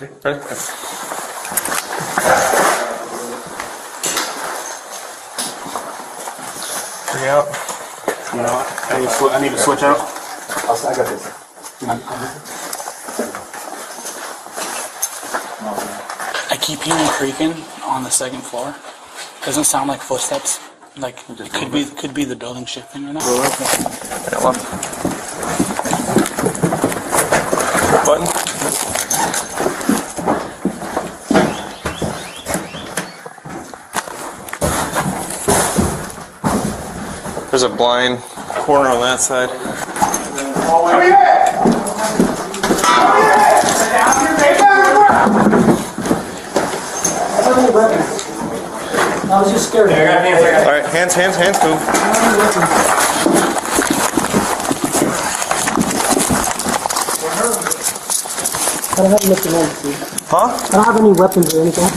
Ready? Bring out. You know what? I need to switch out. I got this. I keep hearing creaking on the second floor. Doesn't sound like footsteps. Like it could be the building shifting or not. Right, left. Button. There's a blind corner on that side. I was just scared. All right, hands, move. I don't have nothing on, see. Huh? I don't have any weapons or anything.